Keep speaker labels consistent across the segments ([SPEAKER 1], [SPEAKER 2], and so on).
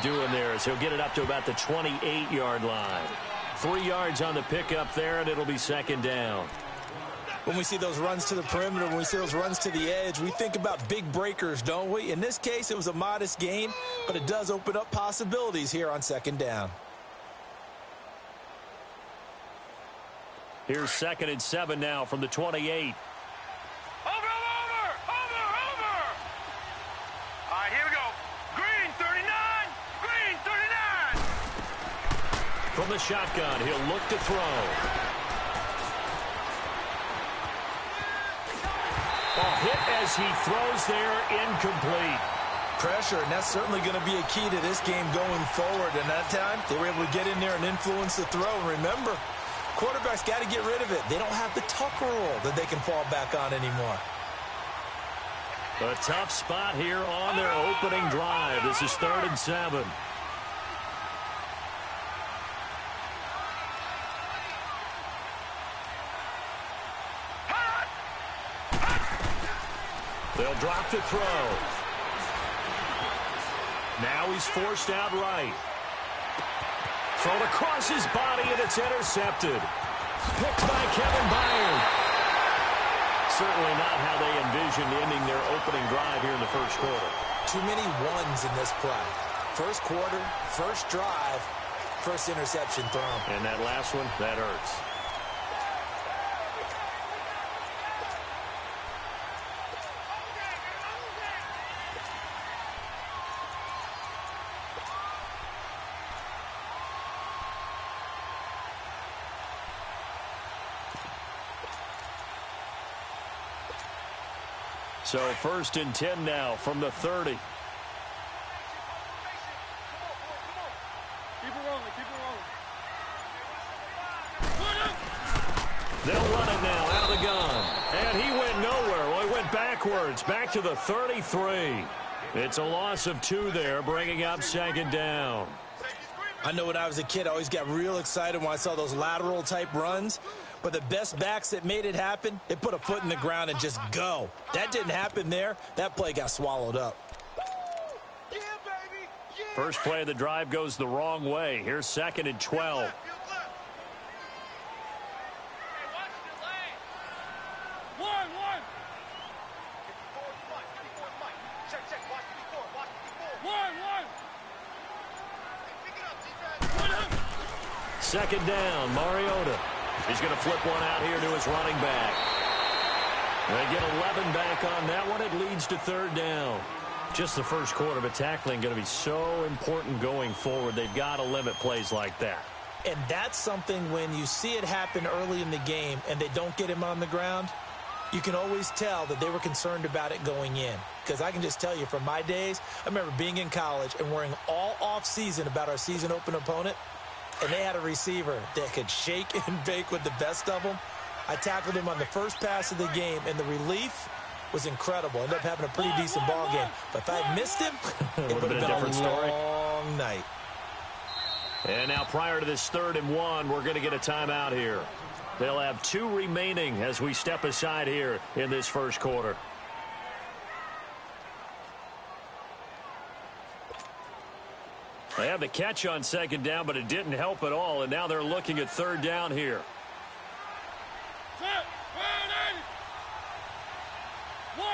[SPEAKER 1] doing there as he'll get it up to about the 28-yard line. 3 yards on the pickup there, and it'll be second down.
[SPEAKER 2] When we see those runs to the perimeter, when we see those runs to the edge, we think about big breakers, don't we? In this case, it was a modest gain, but it does open up possibilities here on second down.
[SPEAKER 1] Here's 2nd and 7 now from the 28.
[SPEAKER 3] Over! All right, here we go. Green 39! Green 39!
[SPEAKER 1] From the shotgun, he'll look to throw. Ball hit as he throws there, incomplete.
[SPEAKER 2] Pressure, and that's certainly going to be a key to this game going forward. And that time, they were able to get in there and influence the throw. And remember, quarterbacks got to get rid of it. They don't have the Tucker rule that they can fall back on anymore.
[SPEAKER 1] A tough spot here on their opening drive. This is 3rd and 7. They'll drop to throw. Now he's forced out right. Thrown across his body, and it's intercepted. Picked by Kevin Byard. Certainly not how they envisioned ending their opening drive here in the first quarter.
[SPEAKER 2] Too many ones in this play. First quarter, first drive, first interception thrown.
[SPEAKER 1] And that last one, that hurts. So 1st and 10 now from the 30.
[SPEAKER 3] Keep it rolling, keep it rolling.
[SPEAKER 1] They'll run it now out of the gun. And he went nowhere. Well, he went backwards, back to the 33. It's a loss of 2 there, bringing up second down.
[SPEAKER 2] I know when I was a kid, I always got real excited when I saw those lateral-type runs. But the best backs that made it happen, they put a foot in the ground and just go. That didn't happen there. That play got swallowed up.
[SPEAKER 3] Yeah, baby. Yeah.
[SPEAKER 1] First play of the drive goes the wrong way. Here's 2nd and 12. Second down, Mariota. He's going to flip one out here to his running back. They get 11 back on that one. It leads to 3rd down. Just the first quarter, but tackling going to be so important going forward. They've got to limit plays like that.
[SPEAKER 2] And that's something when you see it happen early in the game and they don't get him on the ground, you can always tell that they were concerned about it going in. Because I can just tell you from my days, I remember being in college and worrying all off-season about our season open opponent. And they had a receiver that could shake and bake with the best of them. I tackled him on the first pass of the game, and the relief was incredible. Ended up having a pretty decent ball game. But if I had missed him, it would have been a different story. Long night.
[SPEAKER 1] And now prior to this 3rd and 1, we're going to get a timeout here. They'll have 2 remaining as we step aside here in this first quarter. They have the catch on second down, but it didn't help at all, and now they're looking at 3rd down here.
[SPEAKER 3] Set, ready. 1-1.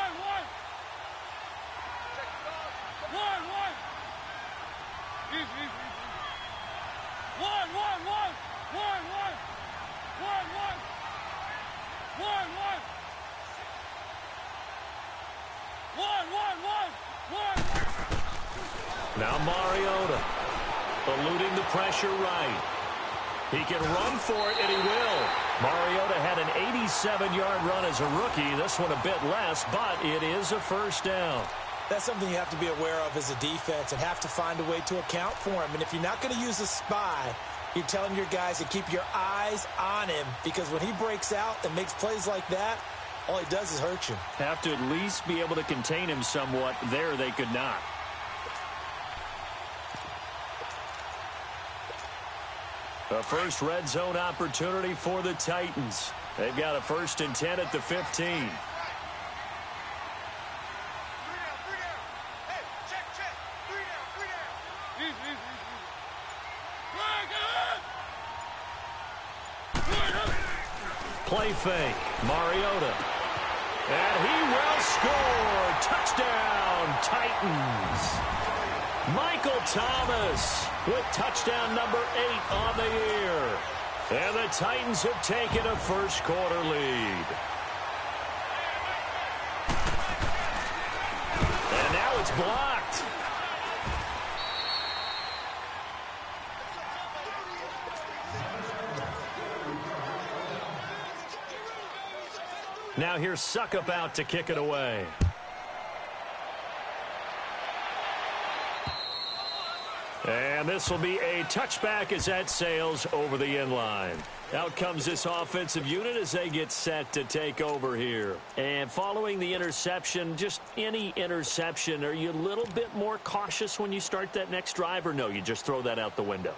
[SPEAKER 3] 1-1. Easy. 1-1-1. 1-1. 1-1. 1-1. 1-1.
[SPEAKER 1] Now Mariota eluding the pressure right. He can run for it, and he will. Mariota had an 87-yard run as a rookie. This one a bit less, but it is a first down.
[SPEAKER 2] That's something you have to be aware of as a defense and have to find a way to account for him. And if you're not going to use a spy, you're telling your guys to keep your eyes on him, because when he breaks out and makes plays like that, all he does is hurt you.
[SPEAKER 1] Have to at least be able to contain him somewhat. There they could not. A first red zone opportunity for the Titans. They've got a 1st and 10 at the 15. Play fake. Mariota. And he will score. Touchdown, Titans. Michael Thomas with touchdown number 8 on the year. And the Titans have taken a first-quarter lead. And now it's blocked. Now here's Suckup out to kick it away. And this will be a touchback as that sails over the end line. Out comes this offensive unit as they get set to take over here. And following the interception, just any interception, are you a little bit more cautious when you start that next drive, or no, you just throw that out the window?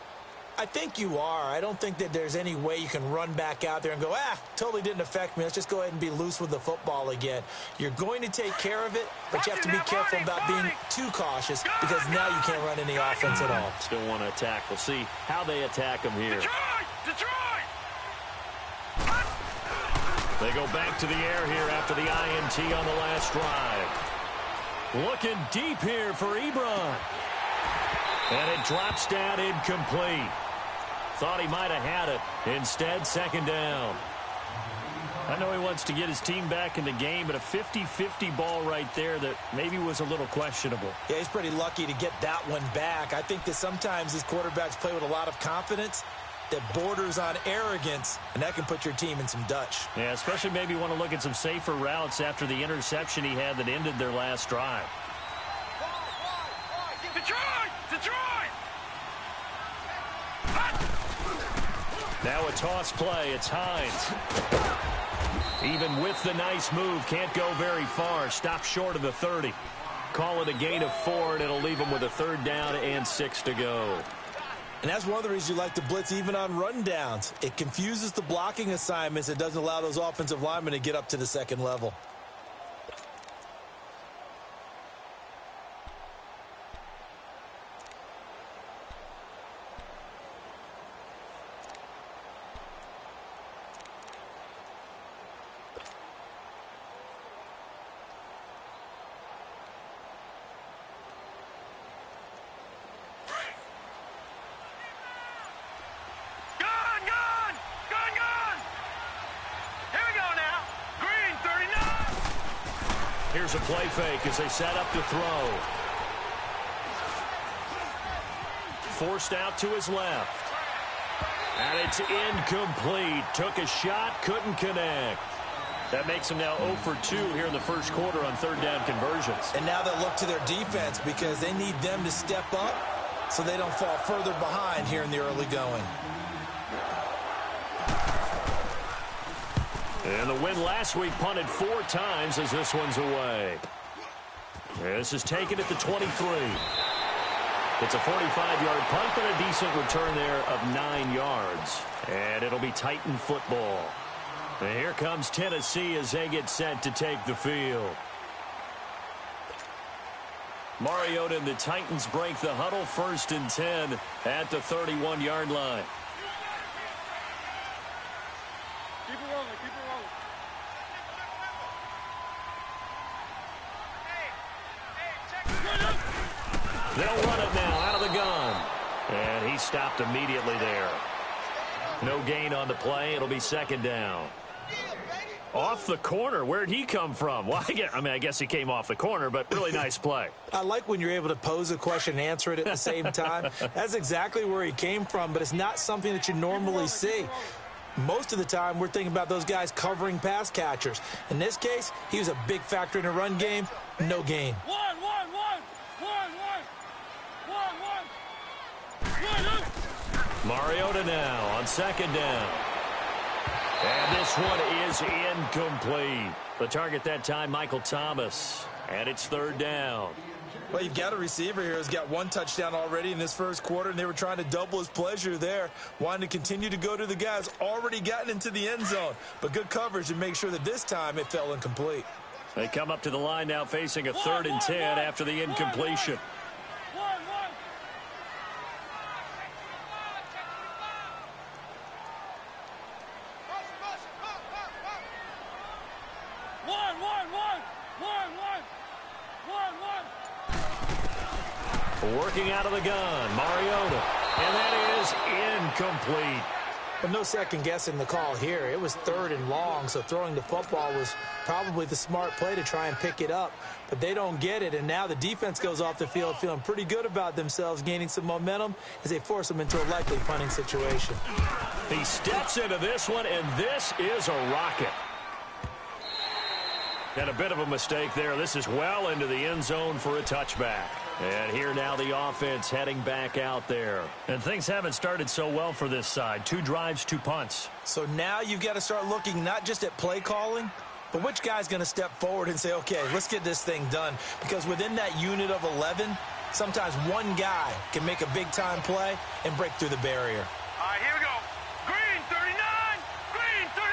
[SPEAKER 2] I think you are. I don't think that there's any way you can run back out there and go, totally didn't affect me. Let's just go ahead and be loose with the football again. You're going to take care of it, but you have to be careful about being too cautious because now you can't run any offense at all.
[SPEAKER 1] Still want to attack. We'll see how they attack them here.
[SPEAKER 3] Detroit!
[SPEAKER 1] They go back to the air here after the INT on the last drive. Looking deep here for Ebron. And it drops down incomplete. Thought he might have had it. Instead, second down. I know he wants to get his team back in the game, but a 50-50 ball right there that maybe was a little questionable.
[SPEAKER 2] Yeah, he's pretty lucky to get that one back. I think that sometimes these quarterbacks play with a lot of confidence that borders on arrogance, and that can put your team in some Dutch.
[SPEAKER 1] Yeah, especially maybe want to look at some safer routes after the interception he had that ended their last drive.
[SPEAKER 3] Detroit!
[SPEAKER 1] Now a toss play. It's Hines. Even with the nice move, can't go very far. Stop short of the 30. Call it a gain of 4, and it'll leave them with a third down and 6 to go.
[SPEAKER 2] And that's one of the reasons you like to blitz even on rundowns. It confuses the blocking assignments. It doesn't allow those offensive linemen to get up to the second level.
[SPEAKER 1] Here's a play fake as they set up to throw. Forced out to his left. And it's incomplete. Took a shot, couldn't connect. That makes them now 0 for 2 here in the first quarter on third down conversions.
[SPEAKER 2] And now they'll look to their defense because they need them to step up so they don't fall further behind here in the early going.
[SPEAKER 1] And the win last week punted 4 times as this one's away. This is taken at the 23. It's a 45-yard punt, but a decent return there of 9 yards. And it'll be Titan football. And here comes Tennessee as they get set to take the field. Mariota and the Titans break the huddle, 1st and 10 at the 31-yard line.
[SPEAKER 3] Keep it rolling, keep it rolling.
[SPEAKER 1] They'll run it now out of the gun. And he stopped immediately there. No gain on the play. It'll be 2nd down. Off the corner. Where'd he come from? Well, I guess he came off the corner, but really nice play.
[SPEAKER 2] I like when you're able to pose a question and answer it at the same time. That's exactly where he came from, but it's not something that you normally see. Most of the time, we're thinking about those guys covering pass catchers. In this case, he was a big factor in the run game. No gain.
[SPEAKER 3] One.
[SPEAKER 1] Mariota now on 2nd down. And this one is incomplete. The target that time, Michael Thomas. And it's 3rd down.
[SPEAKER 2] Well, you've got a receiver here who's got 1 touchdown already in this first quarter, and they were trying to double his pleasure there, wanting to continue to go to the guys already gotten into the end zone. But good coverage to make sure that this time it fell incomplete.
[SPEAKER 1] They come up to the line now facing a 3rd and 10 after the incompletion. Working out of the gun, Mariota. And that is incomplete.
[SPEAKER 2] But no second guessing the call here. It was 3rd and long, so throwing the football was probably the smart play to try and pick it up. But they don't get it, and now the defense goes off the field feeling pretty good about themselves, gaining some momentum as they force them into a likely punting situation.
[SPEAKER 1] He steps into this one, and this is a rocket. And a bit of a mistake there. This is well into the end zone for a touchback. And here now the offense heading back out there.
[SPEAKER 4] And things haven't started so well for this side. 2 drives, 2 punts.
[SPEAKER 2] So now you've got to start looking not just at play calling, but which guy's going to step forward and say, okay, let's get this thing done. Because within that unit of 11, sometimes one guy can make a big-time play and break through the barrier.
[SPEAKER 3] All right, here we go. Green 39. Green 39.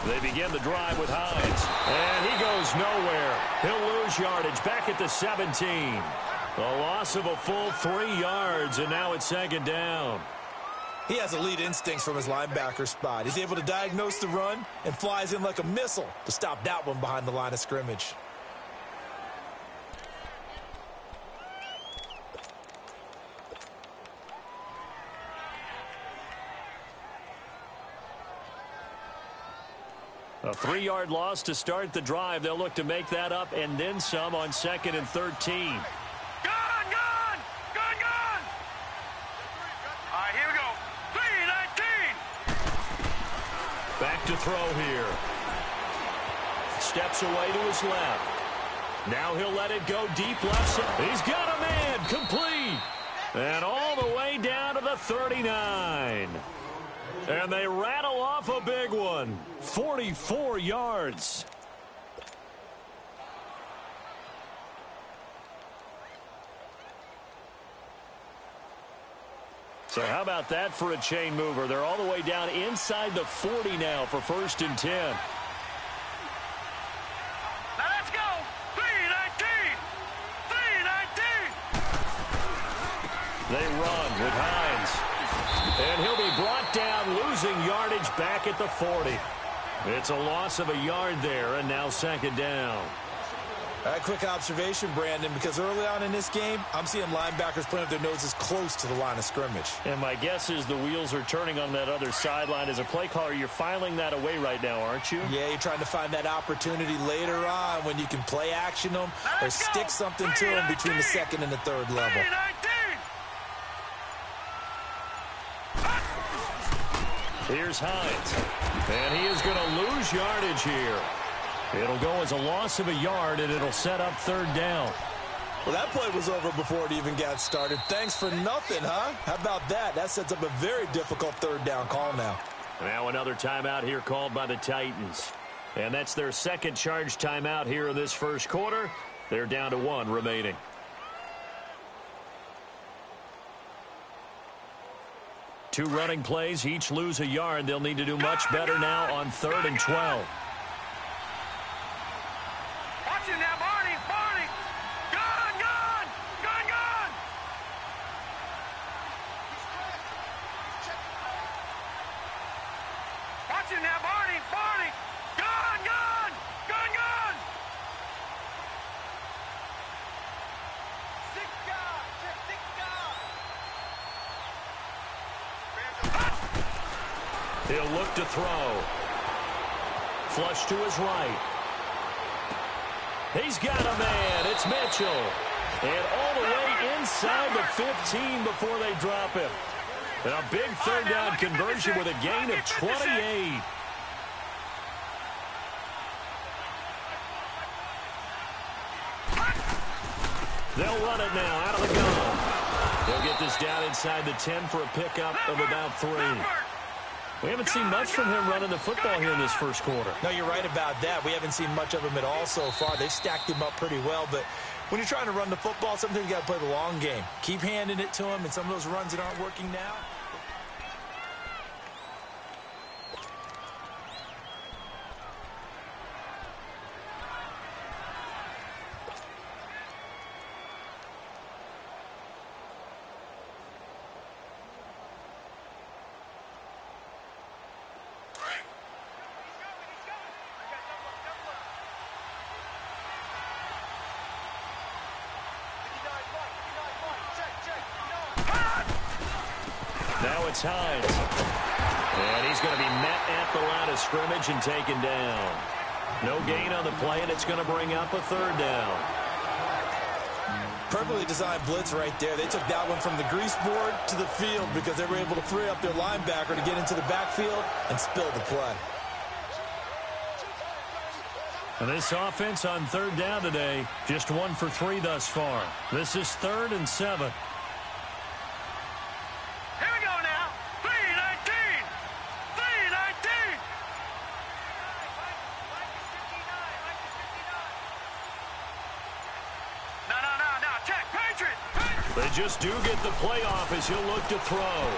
[SPEAKER 1] They begin the drive with Hines. And he goes nowhere. He'll lose yardage back at the 17. A loss of a full 3 yards, and now it's 2nd down.
[SPEAKER 2] He has elite instincts from his linebacker spot. He's able to diagnose the run and flies in like a missile to stop that one behind the line of scrimmage.
[SPEAKER 1] A 3-yard loss to start the drive. They'll look to make that up and then some on 2nd and 13. Back to throw here. Steps away to his left. Now he'll let it go deep left side. He's got a man. Complete. And all the way down to the 39. And they rattle off a big one. 44 yards. So how about that for a chain mover? They're all the way down inside the 40 now for 1st and 10.
[SPEAKER 3] Now let's go. 319. 319.
[SPEAKER 1] They run with Hines. And he'll be brought down, losing yardage back at the 40. It's a loss of a yard there, and now 2nd down.
[SPEAKER 2] All right, quick observation, Brandon, because early on in this game, I'm seeing linebackers putting up their noses close to the line of scrimmage.
[SPEAKER 4] And my guess is the wheels are turning on that other sideline. As a play caller, you're filing that away right now, aren't you?
[SPEAKER 2] Yeah, you're trying to find that opportunity later on when you can play action them or stick something to them between the 2nd and the 3rd level.
[SPEAKER 1] Here's Hines. And he is going to lose yardage here. It'll go as a loss of a yard, and it'll set up 3rd down.
[SPEAKER 2] Well, that play was over before it even got started. Thanks for nothing, huh? How about that? That sets up a very difficult 3rd down call now.
[SPEAKER 1] Now another timeout here called by the Titans. And that's their 2nd charge timeout here in this 1st quarter. They're down to 1 remaining. Two running plays, each lose a yard. They'll need to do much better now on 3rd and 12.
[SPEAKER 3] Watch it now, Barney. Barney. Gun, gun. Gun, gun. Watch it now, Barney. Barney. Gun, gun. Gun, gun. Stick gun. Stick gun.
[SPEAKER 1] He'll look to throw. Flush to his right. He's got a man. It's Mitchell. And all the way inside the 15 before they drop him. And a big 3rd down conversion with a gain of 28. They'll run it now out of the gun. They'll get this down inside the 10 for a pickup of about 3. We haven't seen much from him running the football here in this 1st quarter.
[SPEAKER 2] No, you're right about that. We haven't seen much of him at all so far. They've stacked him up pretty well, but when you're trying to run the football, sometimes you got to play the long game. Keep handing it to him, and some of those runs that aren't working now.
[SPEAKER 1] Now it's Hines. And he's going to be met at the line of scrimmage and taken down. No gain on the play, and it's going to bring up a third down.
[SPEAKER 2] Perfectly designed blitz right there. They took that one from the grease board to the field because they were able to free up their linebacker to get into the backfield and spill the play.
[SPEAKER 1] And this offense on third down today, just 1 for 3 thus far. This is 3rd and 7.
[SPEAKER 3] Here we go now. 3-19. 3-19. No. Check. Patriot.
[SPEAKER 1] They just do get the playoff as he'll look to throw.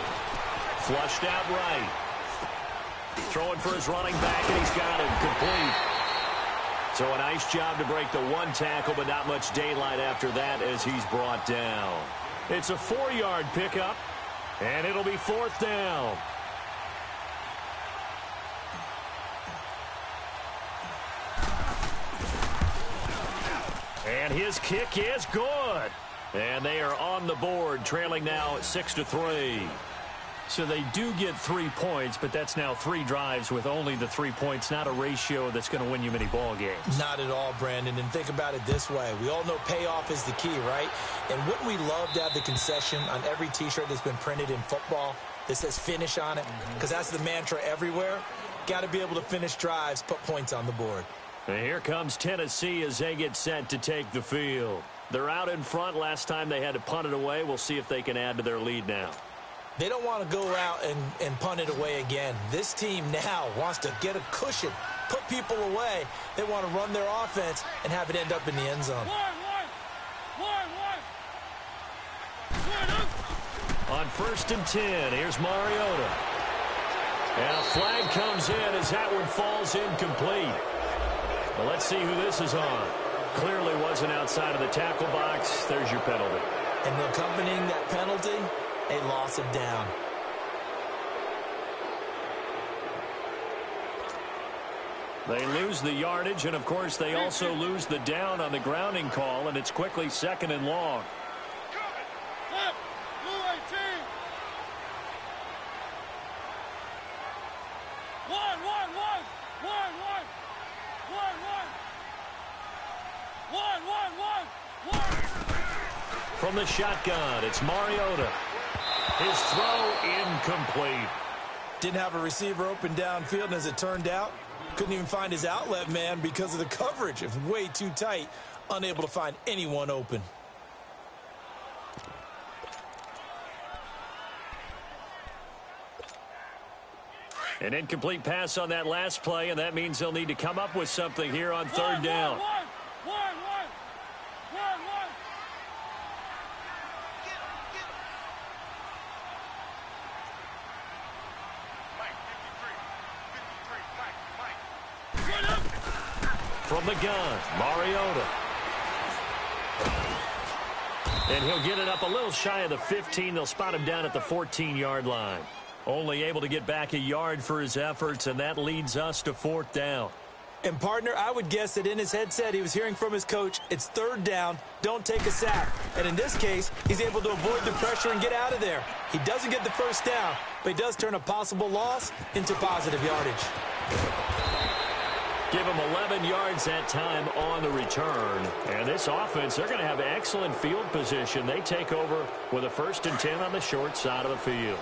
[SPEAKER 1] Flushed out right. Throwing for his running back, and he's got him complete. So a nice job to break the 1 tackle, but not much daylight after that as he's brought down. It's a 4-yard pickup, and it'll be 4th down. And his kick is good. And they are on the board, trailing now at 6-3. So they do get 3 points, but that's now 3 drives with only the 3 points, not a ratio that's going to win you many ball games.
[SPEAKER 2] Not at all, Brandon. And think about it this way. We all know payoff is the key, right? And wouldn't we love to have the concession on every T-shirt that's been printed in football that says finish on it? Because that's the mantra everywhere. Got to be able to finish drives, put points on the board.
[SPEAKER 1] And here comes Tennessee as they get set to take the field. They're out in front. Last time they had to punt it away. We'll see if they can add to their lead now.
[SPEAKER 2] They don't want to go out and punt it away again. This team now wants to get a cushion, put people away. They want to run their offense and have it end up in the end zone.
[SPEAKER 1] On 1st and 10, here's Mariota. And a flag comes in as that one falls incomplete. Well, let's see who this is on. Clearly wasn't outside of the tackle box. There's your penalty.
[SPEAKER 2] And accompanying that penalty, a loss of down.
[SPEAKER 1] They lose the yardage, and, of course, they also lose the down on the grounding call, and it's quickly 2nd and long. From the shotgun, it's Mariota. His throw incomplete.
[SPEAKER 2] Didn't have a receiver open downfield, and as it turned out, couldn't even find his outlet man because of the coverage. It was way too tight, unable to find anyone open.
[SPEAKER 1] An incomplete pass on that last play, and that means they'll need to come up with something here on 3rd down. From the gun, Mariota. And he'll get it up a little shy of the 15. They'll spot him down at the 14-yard line. Only able to get back a yard for his efforts, and that leads us to 4th down.
[SPEAKER 2] And, partner, I would guess that in his headset he was hearing from his coach, it's 3rd down, don't take a sack. And in this case, he's able to avoid the pressure and get out of there. He doesn't get the 1st down, but he does turn a possible loss into positive yardage.
[SPEAKER 1] Give him 11 yards that time on the return. And this offense, they're going to have excellent field position. They take over with a 1st and 10 on the short side of the field.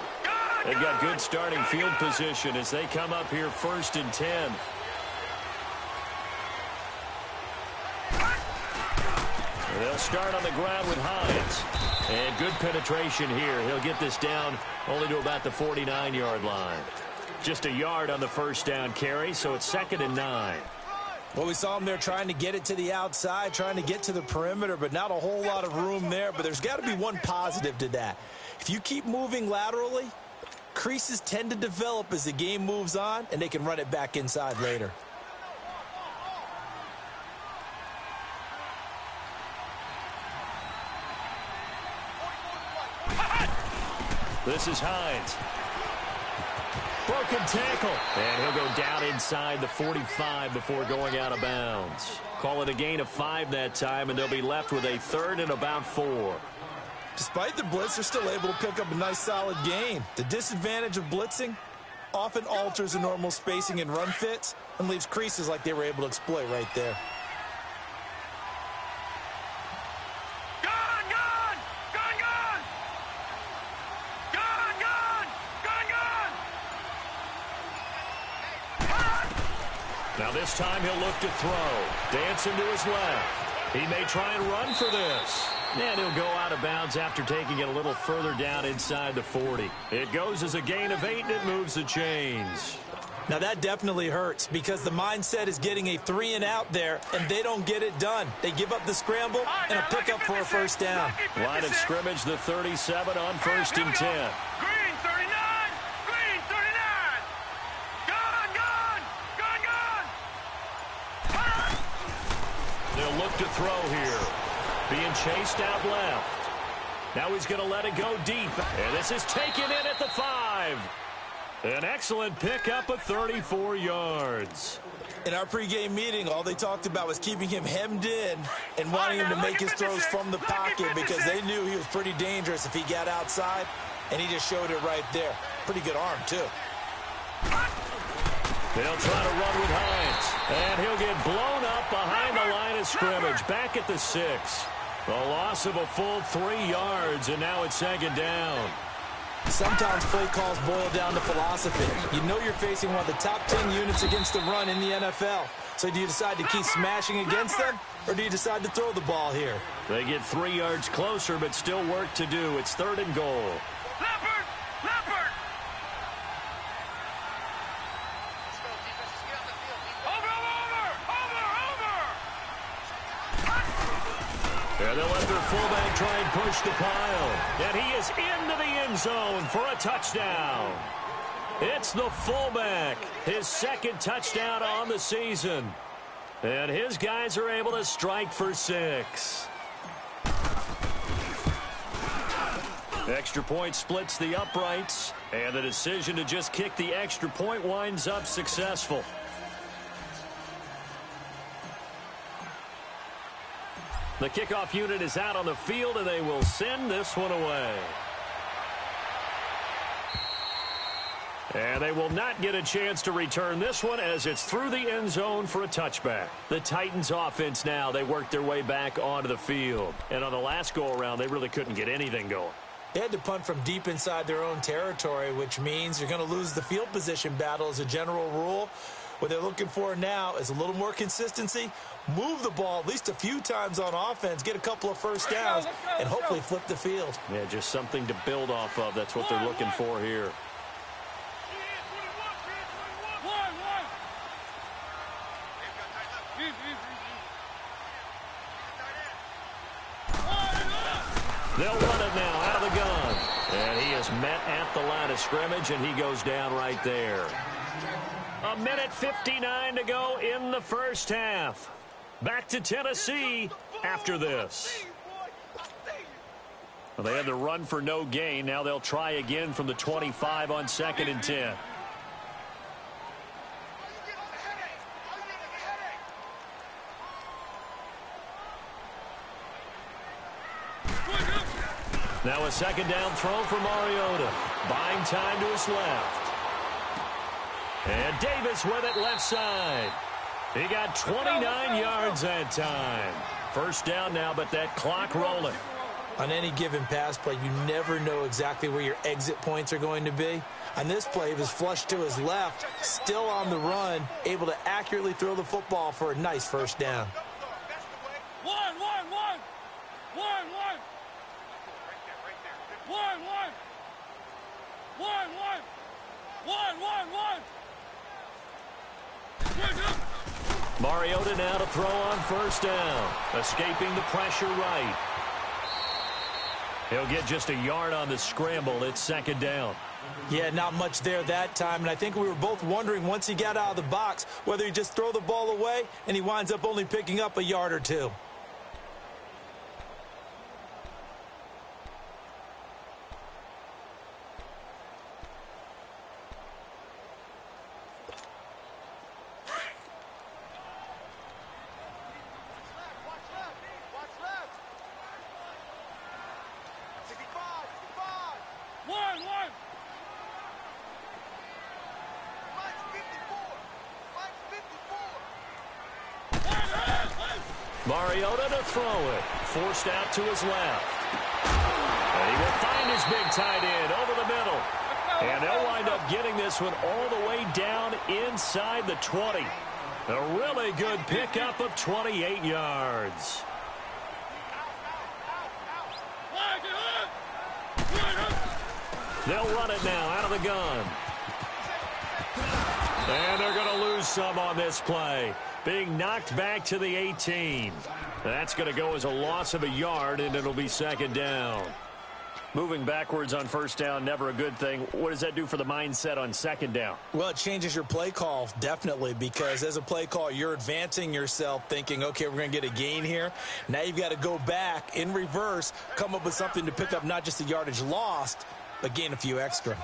[SPEAKER 1] They've got good starting field position as they come up here 1st and 10. And they'll start on the ground with Hines. And good penetration here. He'll get this down only to about the 49-yard line. Just a yard on the 1st down carry, so it's 2nd and 9.
[SPEAKER 2] Well, we saw him there trying to get it to the outside, trying to get to the perimeter, but not a whole lot of room there. But there's got to be one positive to that. If you keep moving laterally, creases tend to develop as the game moves on, and they can run it back inside later.
[SPEAKER 1] This is Hines. Broken tackle. And he'll go down inside the 45 before going out of bounds. Call it a gain of 5 that time, and they'll be left with a 3rd and about 4.
[SPEAKER 2] Despite the blitz, they're still able to pick up a nice solid gain. The disadvantage of blitzing often alters the normal spacing and run fits and leaves creases like they were able to exploit right there.
[SPEAKER 1] Now this time he'll look to throw. Dancing to his left. He may try and run for this. And he'll go out of bounds after taking it a little further down inside the 40. It goes as a gain of 8, and it moves the chains.
[SPEAKER 2] Now that definitely hurts because the mindset is getting a 3-and-out there, and they don't get it done. They give up the scramble and a pickup for a first down.
[SPEAKER 1] Line of scrimmage, the 37 on 1st and 10. They'll look to throw here. Being chased out left. Now he's going to let it go deep. And this is taken in at the 5. An excellent pickup of 34 yards.
[SPEAKER 2] In our pregame meeting, all they talked about was keeping him hemmed in and wanting him to make his throws from the pocket because they knew he was pretty dangerous if he got outside, and he just showed it right there. Pretty good arm, too.
[SPEAKER 1] They'll try to run with Hines, and he'll get blown up behind the line of scrimmage, back at the 6. A loss of a full 3 yards, and now it's 2nd down.
[SPEAKER 2] Sometimes play calls boil down to philosophy. You know you're facing one of the top 10 units against the run in the NFL. So do you decide to keep smashing against them, or do you decide to throw the ball here?
[SPEAKER 1] They get 3 yards closer, but still work to do. It's 3rd and goal.
[SPEAKER 3] Leopard! Leopard!
[SPEAKER 1] And they'll let their fullback try and push the pile. And he is into the end zone for a touchdown. It's the fullback, his 2nd touchdown on the season. And his guys are able to strike for 6. Extra point splits the uprights. And the decision to just kick the extra point winds up successful. The kickoff unit is out on the field, and they will send this one away. And they will not get a chance to return this one as it's through the end zone for a touchback. The Titans offense now, they worked their way back onto the field. And on the last go-around, they really couldn't get anything going.
[SPEAKER 2] They had to punt from deep inside their own territory, which means you're going to lose the field position battle as a general rule. What they're looking for now is a little more consistency, move the ball at least a few times on offense, get a couple of first downs, and hopefully flip the field.
[SPEAKER 1] Yeah, just something to build off of. That's what they're looking for here. They'll run it now out of the gun. And he is met at the line of scrimmage, and he goes down right there. 1:59 to go in the first half. Back to Tennessee after this. Well, they had the run for no gain. Now they'll try again from the 25 on 2nd and 10. Now a 2nd down throw for Mariota. Buying time to his left. And Davis with it left side. He got 29 yards that time. First down now, but that clock rolling.
[SPEAKER 2] On any given pass play, you never know exactly where your exit points are going to be. On this play, he was flushed to his left, still on the run, able to accurately throw the football for a nice first down.
[SPEAKER 1] Mariota now to throw on first down. Escaping the pressure right. He'll get just a yard on the scramble. It's 2nd down.
[SPEAKER 2] Yeah, not much there that time, and I think we were both wondering once he got out of the box whether he'd just throw the ball away, and he winds up only picking up a yard or two.
[SPEAKER 1] Mariota to throw it. Forced out to his left. And he will find his big tight end over the middle. And they'll wind up getting this one all the way down inside the 20. A really good pickup of 28 yards. They'll run it now out of the gun. And they're going to lose some on this play. Being knocked back to the 18. That's going to go as a loss of a yard, and it'll be second down. Moving backwards on first down, never a good thing. What does that do for the mindset on second down?
[SPEAKER 2] Well, it changes your play call, definitely, because as a play call, you're advancing yourself thinking, okay, we're going to get a gain here. Now you've got to go back in reverse, come up with something to pick up not just the yardage lost, but gain a few extra.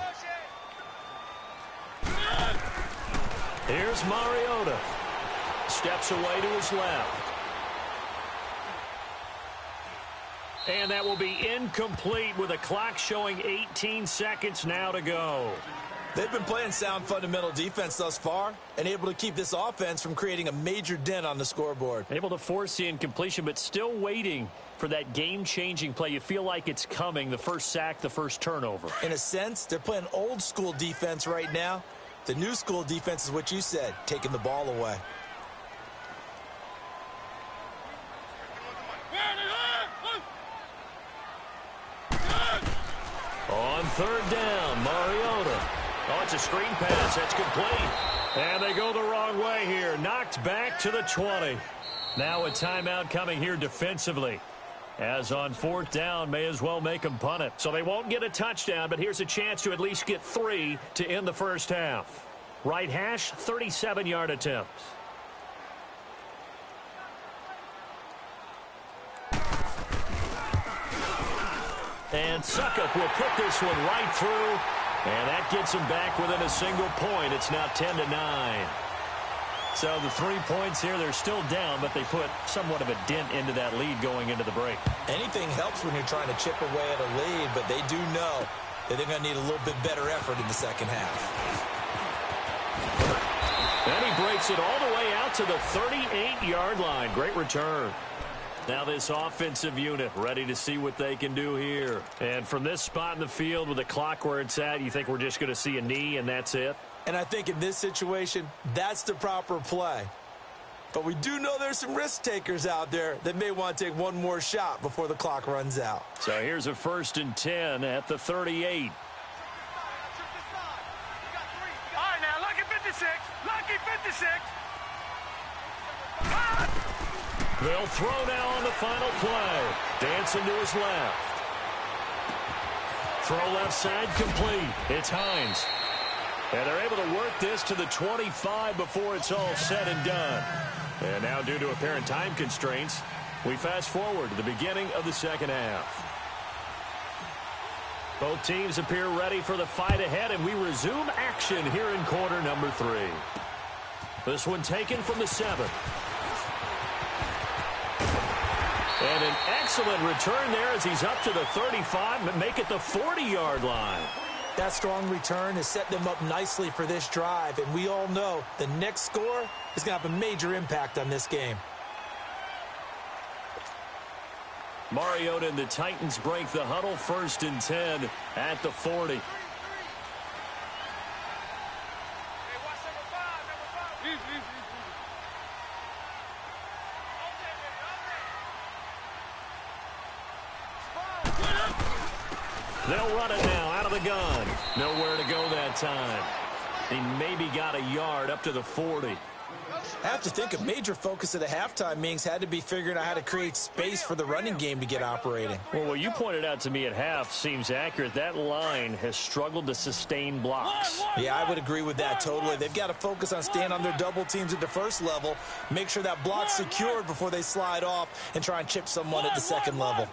[SPEAKER 1] Here's Mariota. Steps away to his left. And that will be incomplete with a clock showing 18 seconds now to go.
[SPEAKER 2] They've been playing sound fundamental defense thus far and able to keep this offense from creating a major dent on the scoreboard.
[SPEAKER 4] Able to force the incompletion, but still waiting for that game-changing play. You feel like it's coming, the first sack, the first turnover.
[SPEAKER 2] In a sense, they're playing old-school defense right now. The new-school defense is what you said, taking the ball away.
[SPEAKER 1] On third down, Mariota. Oh, it's a screen pass. That's complete. And they go the wrong way here. Knocked back to the 20. Now a timeout coming here defensively. As on fourth down, may as well make them punt it. So they won't get a touchdown, but here's a chance to at least get 3 to end the first half. Right hash, 37-yard attempt. And Suckup will put this one right through. And that gets him back within a single point. It's now 10-9. So the 3 points here, they're still down, but they put somewhat of a dent into that lead going into the break.
[SPEAKER 2] Anything helps when you're trying to chip away at a lead, but they do know that they're going to need a little bit better effort in the second half.
[SPEAKER 1] And he breaks it all the way out to the 38-yard line. Great return. Now this offensive unit ready to see what they can do here. And from this spot in the field with the clock where it's at, you think we're just going to see a knee and that's it?
[SPEAKER 2] And I think in this situation, that's the proper play. But we do know there's some risk takers out there that may want to take one more shot before the clock runs out.
[SPEAKER 1] So here's a 1st and 10 at the 38.
[SPEAKER 3] All right, now, lucky 56. Lucky 56.
[SPEAKER 1] They'll throw now on the final play. Dancing to his left. Throw left side complete. It's Hines. And they're able to work this to the 25 before it's all said and done. And now due to apparent time constraints, we fast forward to the beginning of the second half. Both teams appear ready for the fight ahead, and we resume action here in quarter number 3. This one taken from the 7. And an excellent return there as he's up to the 35, but make it the 40-yard line.
[SPEAKER 2] That strong return has set them up nicely for this drive, and we all know the next score is going to have a major impact on this game.
[SPEAKER 1] Mariota and the Titans break the huddle, 1st and 10 at the 40. They'll run it now out of the gun. Nowhere to go that time. He maybe got a yard up to the 40.
[SPEAKER 2] I have to think a major focus of the halftime meetings had to be figuring out how to create space for the running game to get operating.
[SPEAKER 4] Well, what you pointed out to me at half seems accurate. That line has struggled to sustain blocks.
[SPEAKER 2] Yeah, I would agree with that totally. They've got to focus on staying on their double teams at the first level, make sure that block's secured before they slide off and try and chip someone at the second level.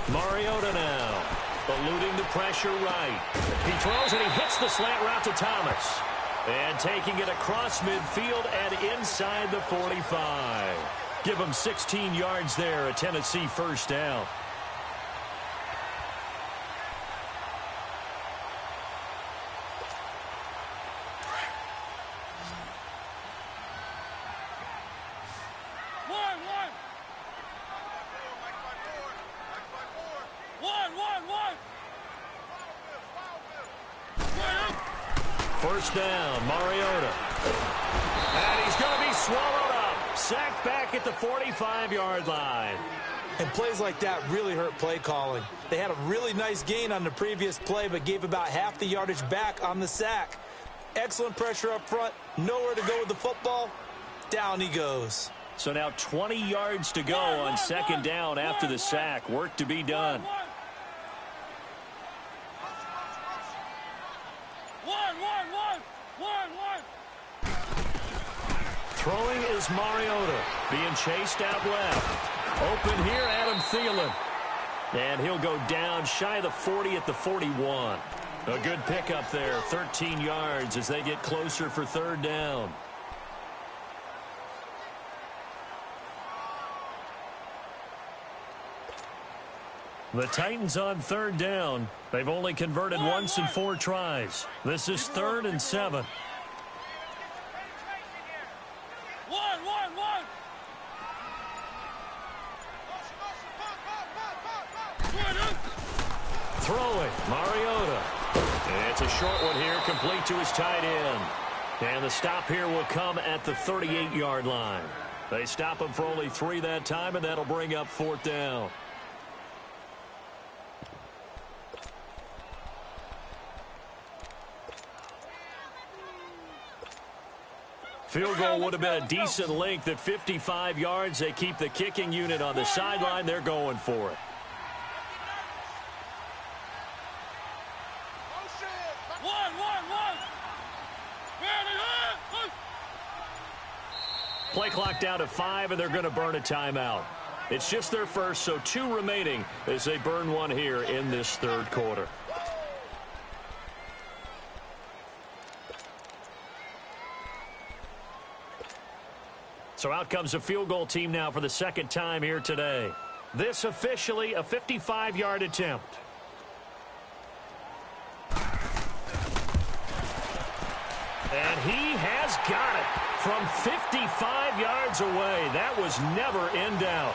[SPEAKER 1] Mariota now, eluding the pressure right. He throws and he hits the slant route to Thomas. And taking it across midfield and inside the 45. Give him 16 yards there, a Tennessee first down. First down, Mariota. And he's going to be swallowed up. Sacked back at the 45-yard line.
[SPEAKER 2] And plays like that really hurt play calling. They had a really nice gain on the previous play, but gave about half the yardage back on the sack. Excellent pressure up front. Nowhere to go with the football. Down he goes.
[SPEAKER 1] So now 20 yards to go on second down after the sack. Work to be done. Throwing is Mariota. Being chased out left. Open here, Adam Thielen. And he'll go down shy of the 40 at the 41. A good pickup there, 13 yards as they get closer for third down. The Titans on third down. They've only converted once in 4 tries. This is 3rd and 7. Throwing, Mariota. It's a short one here, complete to his tight end. And the stop here will come at the 38-yard line. They stop him for only 3 that time, and that'll bring up 4th down. Field goal would have been a decent length at 55 yards. They keep the kicking unit on the sideline. They're going for it. Play clock down to 5, and they're going to burn a timeout. It's just their first, so 2 remaining as they burn one here in this third quarter. So out comes a field goal team now for the second time here today. This officially a 55-yard attempt. And he has got it from 55 yards away. That was never in doubt.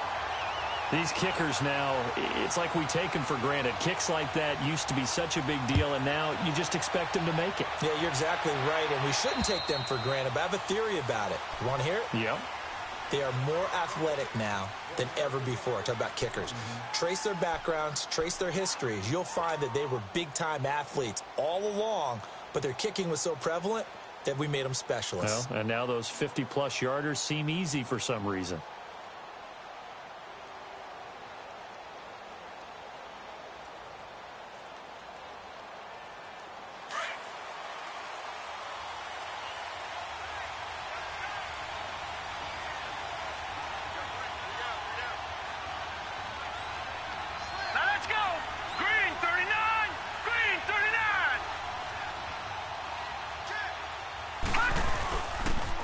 [SPEAKER 1] These kickers now, it's like we take them for granted. Kicks like that used to be such a big deal, and now you just expect them to make it.
[SPEAKER 2] Yeah, you're exactly right, and we shouldn't take them for granted, but I have a theory about it. You want to hear it?
[SPEAKER 1] Yep.
[SPEAKER 2] They are more athletic now than ever before. Talk about kickers. Trace their backgrounds, trace their histories. You'll find that they were big-time athletes all along, but their kicking was so prevalent that we made them specialists.
[SPEAKER 1] Well, and now those 50-plus yarders seem easy for some reason.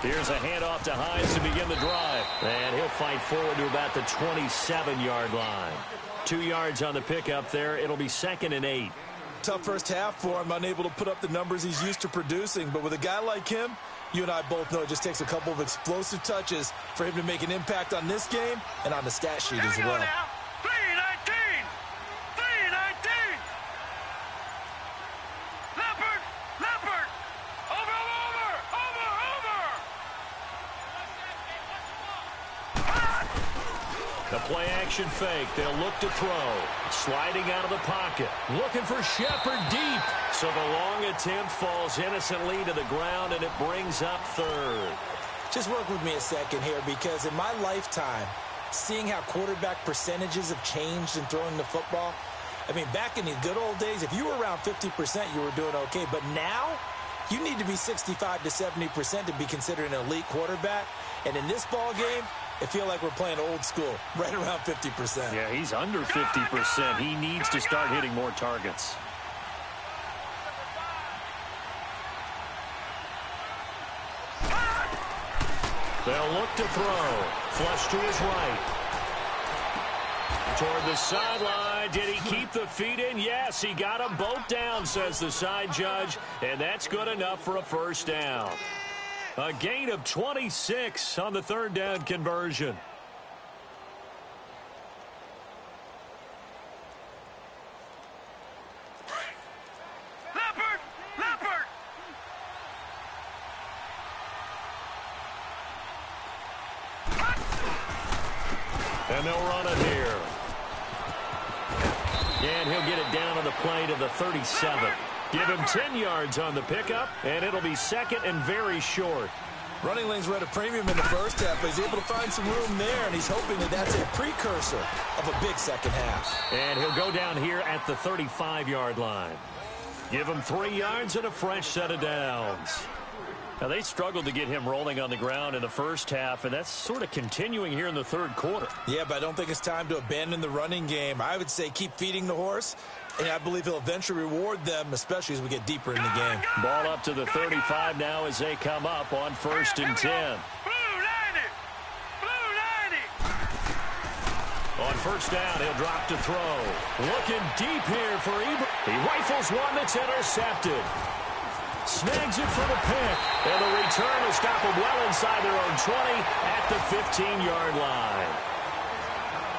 [SPEAKER 1] Here's a handoff to Hines to begin the drive. And he'll fight forward to about the 27-yard line. 2 yards on the pickup there. It'll be 2nd and 8.
[SPEAKER 2] Tough first half for him, unable to put up the numbers he's used to producing. But with a guy like him, you and I both know it just takes a couple of explosive touches for him to make an impact on this game and on the stat sheet as well.
[SPEAKER 3] 319! 319! Leopard! Leopard! Over!
[SPEAKER 1] The play action fake. They'll look to throw. Sliding out of the pocket. Looking for Shepard deep. So the long attempt falls innocently to the ground, and it brings up 3rd.
[SPEAKER 2] Just work with me a second here, because in my lifetime, seeing how quarterback percentages have changed in throwing the football, I mean, back in the good old days, if you were around 50%, you were doing okay. But now, you need to be 65 to 70% to be considered an elite quarterback. And in this ball game, I feel like we're playing old school, right around 50%.
[SPEAKER 1] Yeah, he's under 50%. He needs to start hitting more targets. They'll look to throw. Flush to his right. Toward the sideline. Did he keep the feet in? Yes, he got them both down, says the side judge. And that's good enough for a first down. A gain of 26 on the 3rd down conversion.
[SPEAKER 3] Leopard! Leopard!
[SPEAKER 1] And they'll run it here. And he'll get it down to the play to the 37. Give him 10 yards on the pickup, and it'll be second and very short.
[SPEAKER 2] Running lanes were at a premium in the first half, but he's able to find some room there, and he's hoping that that's a precursor of a big second half.
[SPEAKER 1] And he'll go down here at the 35-yard line. Give him 3 yards and a fresh set of downs.
[SPEAKER 4] Now, they struggled to get him rolling on the ground in the first half, and that's sort of continuing here in the third quarter.
[SPEAKER 2] Yeah, but I don't think it's time to abandon the running game. I would say keep feeding the horse, and I believe he'll eventually reward them, especially as we get deeper in the game.
[SPEAKER 4] Ball up to the 35 now as they come up on 1st and 10. On first down, he'll drop to throw. Looking deep here for Ebert. He rifles one that's intercepted. Snags it for the pick. And the return will stop them well inside their own 20 at the 15-yard line.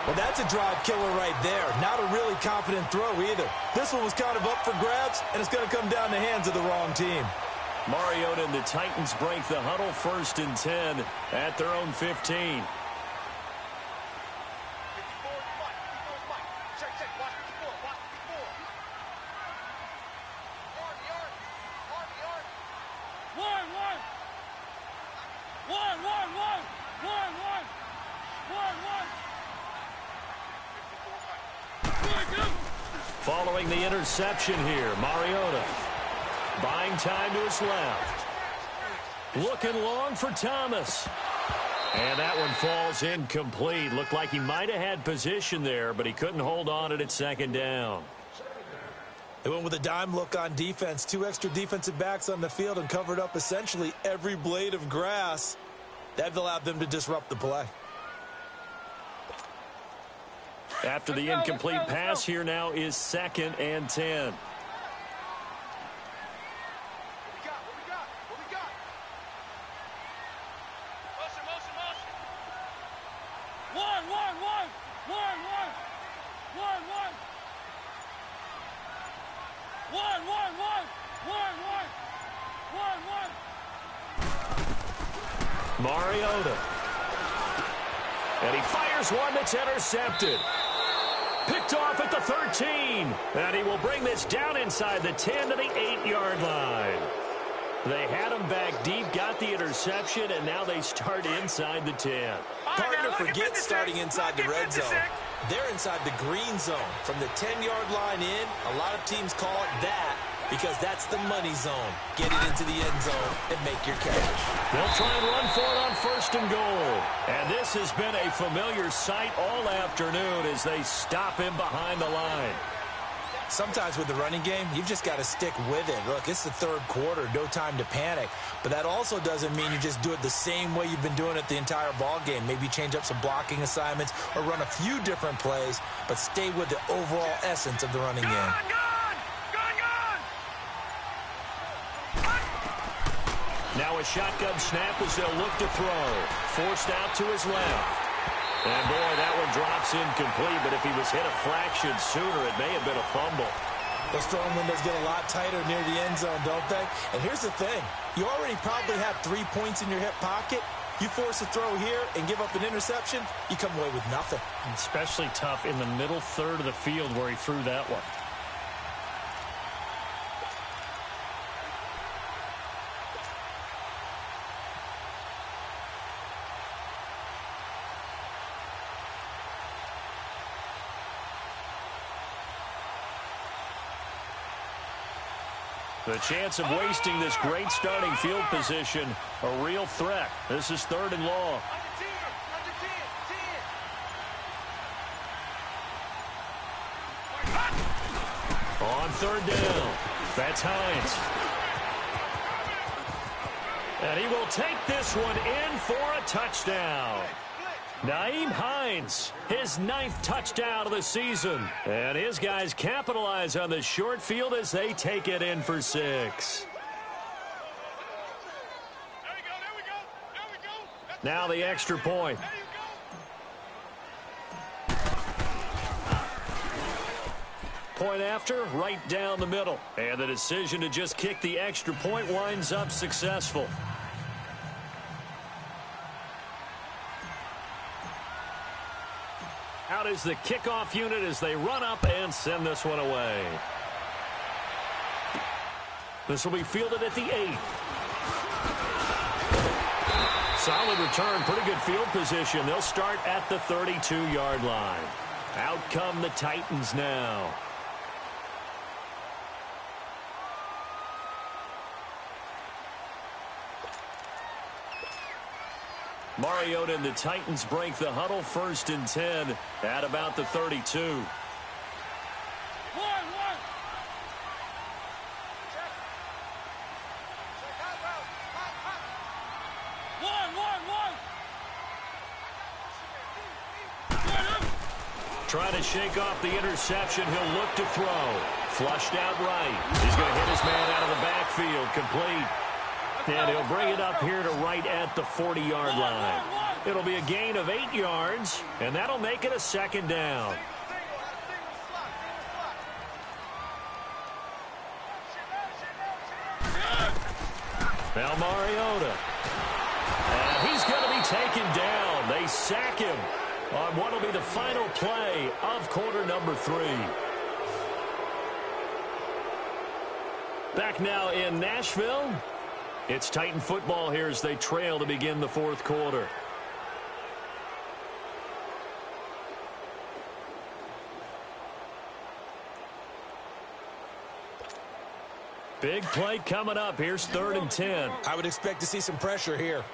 [SPEAKER 2] Well, that's a drive killer right there. Not a really confident throw either. This one was kind of up for grabs, and it's going to come down the hands of the wrong team.
[SPEAKER 4] Mariota and the Titans break the huddle 1st and 10 at their own 15. Following the interception here, Mariota buying time to his left. Looking long for Thomas. And that one falls incomplete. Looked like he might have had position there, but he couldn't hold on at second down.
[SPEAKER 2] They went with a dime look on defense. 2 extra defensive backs on the field and covered up essentially every blade of grass. That allowed them to disrupt the play.
[SPEAKER 4] After the incomplete pass, here now is 2nd and 10.
[SPEAKER 3] What we got? Motion. One.
[SPEAKER 1] Mariota. And he fires one that's intercepted. Picked off at the 13. And he will bring this down inside the 10 to the 8-yard line. They had him back deep, got the interception, and now they start inside the 10.
[SPEAKER 2] Partner forgets starting inside the red zone. They're inside the green zone. From the 10-yard line in, a lot of teams call it that because that's the money zone. Get it into the end zone and make your catch.
[SPEAKER 1] They'll try and run for it on 1st and goal. And this has been a familiar sight all afternoon as they stop him behind the line.
[SPEAKER 2] Sometimes with the running game, you've just got to stick with it. Look, it's the third quarter, no time to panic. But that also doesn't mean you just do it the same way you've been doing it the entire ball game. Maybe change up some blocking assignments or run a few different plays, but stay with the overall essence of the running game.
[SPEAKER 1] Now a shotgun snap as they'll look to throw. Forced out to his left. And, boy, that one drops incomplete, but if he was hit a fraction sooner, it may have been a fumble.
[SPEAKER 2] Those throwing windows get a lot tighter near the end zone, don't they? And here's the thing. You already probably have 3 points in your hip pocket. You force a throw here and give up an interception, you come away with nothing.
[SPEAKER 4] Especially tough in the middle third of the field where he threw that one. The chance of wasting this great starting field position, a real threat. This is 3rd and long.
[SPEAKER 1] On 3rd down, that's Hines. And he will take this one in for a touchdown. Nyheim Hines, his 9th touchdown of the season. And his guys capitalize on the short field as they take it in for 6.
[SPEAKER 3] There we go.
[SPEAKER 1] Now the extra point. Point after, right down the middle. And the decision to just kick the extra point winds up successful. Out is the kickoff unit as they run up and send this one away. This will be fielded at the 8. Solid return, pretty good field position. They'll start at the 32-yard line. Out come the Titans now. Mariota and the Titans break the huddle, 1st and 10 at about the 32. Trying to shake off the interception. He'll look to throw. Flushed out right. He's going to hit his man out of the backfield. Complete. And he'll bring it up here to right at the 40-yard line. It'll be a gain of 8 yards, and that'll make it a 2nd down. Now Mariota. And he's going to be taken down. They sack him on what will be the final play of quarter number 3. Back now in Nashville. It's Titan football here as they trail to begin the 4th quarter. Big play coming up. Here's 3rd and 10.
[SPEAKER 2] I would expect to see some pressure here.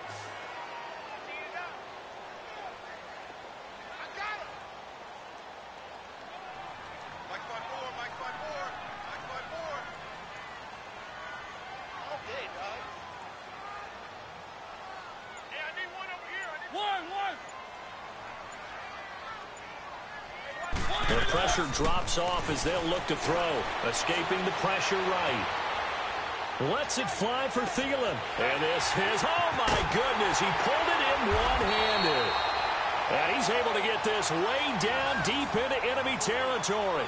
[SPEAKER 1] The pressure drops off as they'll look to throw. Escaping the pressure right. Lets it fly for Thielen. And this is, oh my goodness, he pulled it in one-handed. And he's able to get this way down deep into enemy territory.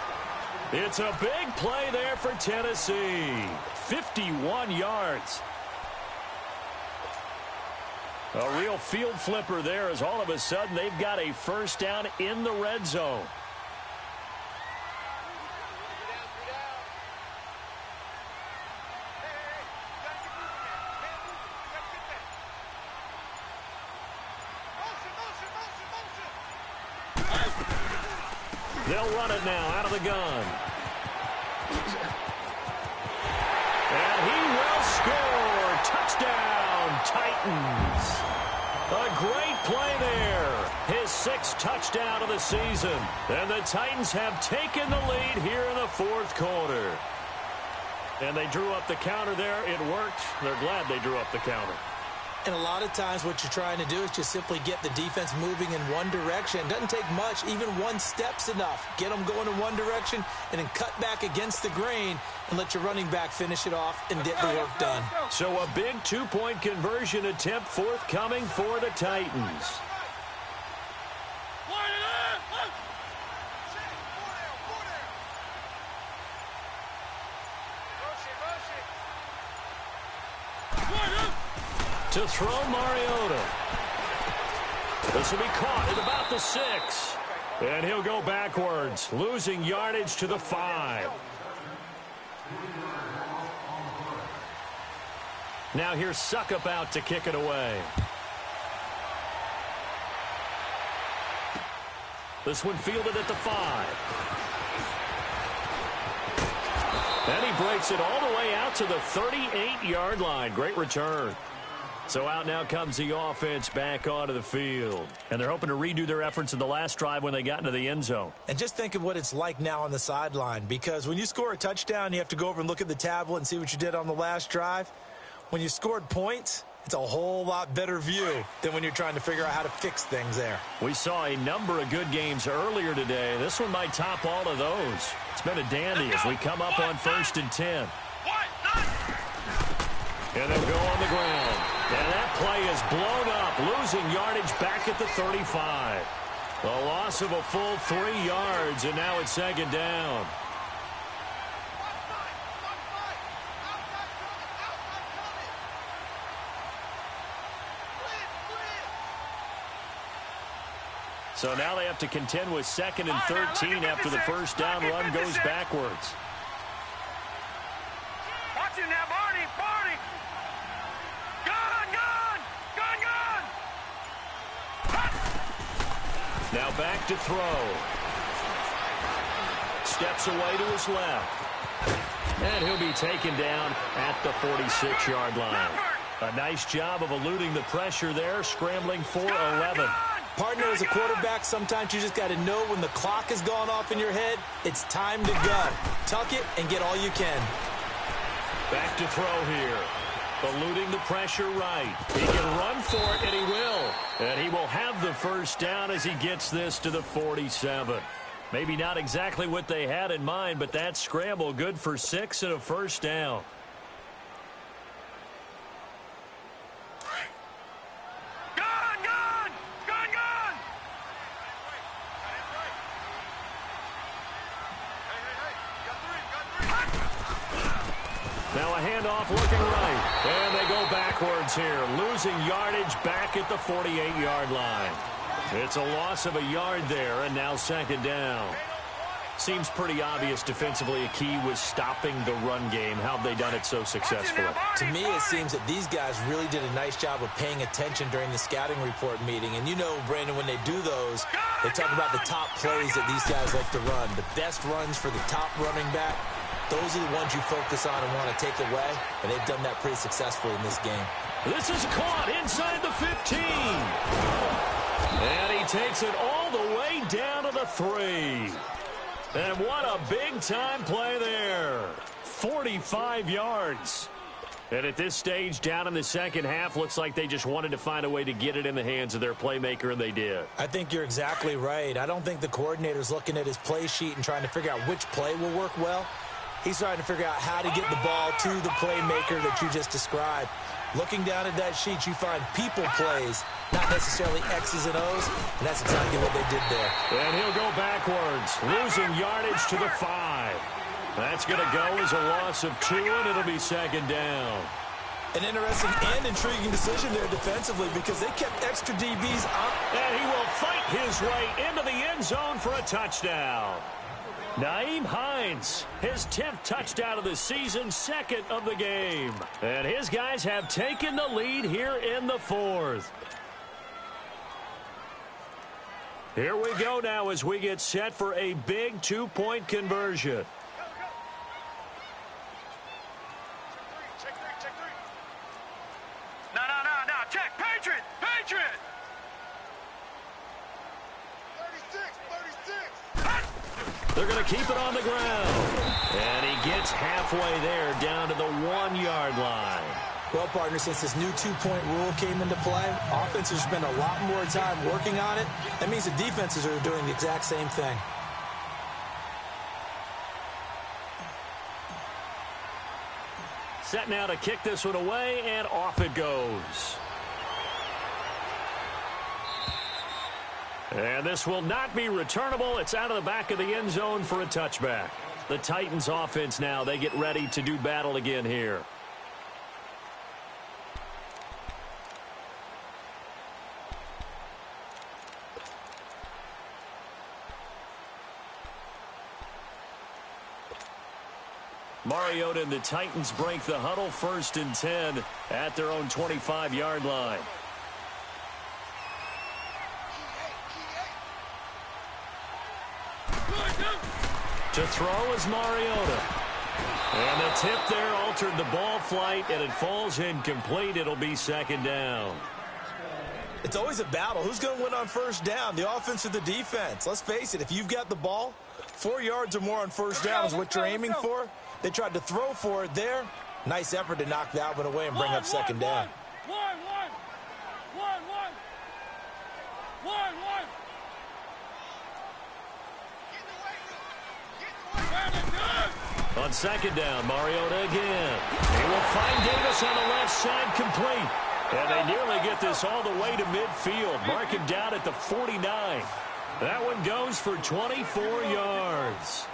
[SPEAKER 1] It's a big play there for Tennessee. 51 yards. A real field flipper there as all of a sudden they've got a 1st down in the red zone. They'll run it now out of the gun. And he will score. Touchdown, Titans. A great play there. His 6th touchdown of the season. And the Titans have taken the lead here in the 4th quarter. And they drew up the counter there. It worked. They're glad they drew up the counter.
[SPEAKER 2] And a lot of times what you're trying to do is just simply get the defense moving in one direction. It doesn't take much. Even 1 step's enough. Get them going in one direction and then cut back against the grain and let your running back finish it off and get the work done.
[SPEAKER 1] So a big 2-point conversion attempt forthcoming for the Titans. To throw Mariota. This will be caught at about the 6. And he'll go backwards, losing yardage to the 5. Now here's Suckup out to kick it away. This one fielded at the 5. And he breaks it all the way out to the 38-yard line. Great return. So out now comes the offense back onto the field. And they're hoping to redo their efforts in the last drive when they got into the end zone.
[SPEAKER 2] And just think of what it's like now on the sideline. Because when you score a touchdown, you have to go over and look at the tablet and see what you did on the last drive. When you scored points, it's a whole lot better view than when you're trying to figure out how to fix things there.
[SPEAKER 1] We saw a number of good games earlier today. This one might top all of those. It's been a dandy as we come up on 1st and 10. And they'll go on the ground. And that play is blown up, losing yardage back at the 35. A loss of a full 3 yards, and now it's 2nd down. So now they have to contend with 2nd and 13 after the first down run goes backwards.
[SPEAKER 3] Watch it now, Barney, Barney. Gun, gun, gun, gun.
[SPEAKER 1] Now back to throw. Steps away to his left. And he'll be taken down at the 46-yard line. A nice job of eluding the pressure there, scrambling for 11.
[SPEAKER 2] Partner, as a quarterback, sometimes you just got to know when the clock has gone off in your head, it's time to go. Tuck it and get all you can.
[SPEAKER 1] Back to throw here. Eluding the pressure right. He can run for it, and he will. And he will have the first down as he gets this to the 47. Maybe not exactly what they had in mind, but that scramble good for 6 and a first down.
[SPEAKER 3] Gun, gun, gun, gun.
[SPEAKER 1] Now a handoff looking right. And they go backwards here, losing yardage back at the 48-yard line. It's a loss of a yard there, and now 2nd down. Seems pretty obvious defensively a key was stopping the run game. How have they done it so successfully?
[SPEAKER 2] To me, it seems that these guys really did a nice job of paying attention during the scouting report meeting. And you know, Brandon, when they do those, they talk about the top plays that these guys like to run. The best runs for the top running back, those are the ones you focus on and want to take away. And they've done that pretty successfully in this game.
[SPEAKER 1] This is caught inside the 15. And he takes it all the way down to the 3. And what a big-time play there. 45 yards. And at this stage, down in the second half, looks like they just wanted to find a way to get it in the hands of their playmaker, and they did.
[SPEAKER 2] I think you're exactly right. I don't think the coordinator's looking at his play sheet and trying to figure out which play will work well. He's trying to figure out how to get the ball to the playmaker that you just described. Looking down at that sheet, you find people plays, not necessarily X's and O's, and that's exactly what they did there.
[SPEAKER 1] And he'll go backwards, losing yardage to the 5. That's going to go as a loss of 2, and it'll be 2nd down.
[SPEAKER 2] An interesting and intriguing decision there defensively because they kept extra DBs up.
[SPEAKER 1] And he will fight his way into the end zone for a touchdown. Nyheim Hines, his 10th touchdown of the season, 2nd of the game. And his guys have taken the lead here in the 4th. Here we go now as we get set for a big 2-point conversion.
[SPEAKER 3] Check three. No. Check. Patriot. Patriot. 36.
[SPEAKER 1] They're going to keep it on the ground. And he gets halfway there down to the 1-yard line.
[SPEAKER 2] Well, partner, since this new 2-point rule came into play, offenses spend a lot more time working on it. That means the defenses are doing the exact same thing.
[SPEAKER 1] Set now to kick this one away, and off it goes. And this will not be returnable. It's out of the back of the end zone for a touchback. The Titans offense now, they get ready to do battle again here. Mariota and the Titans break the huddle, 1st and 10 at their own 25-yard line. To throw is Mariota. And the tip there altered the ball flight, and it falls incomplete. It'll be 2nd down.
[SPEAKER 2] It's always a battle. Who's going to win on 1st down, the offense or the defense? Let's face it, if you've got the ball, 4 yards or more on 1st down is what you're aiming for. They tried to throw for it there. Nice effort to knock that one away and bring up 2nd down.
[SPEAKER 3] One.
[SPEAKER 1] On 2nd down, Mariota again. He will find Davis on the left side, complete. And they nearly get this all the way to midfield. Mark him down at the 49. That one goes for 24 yards.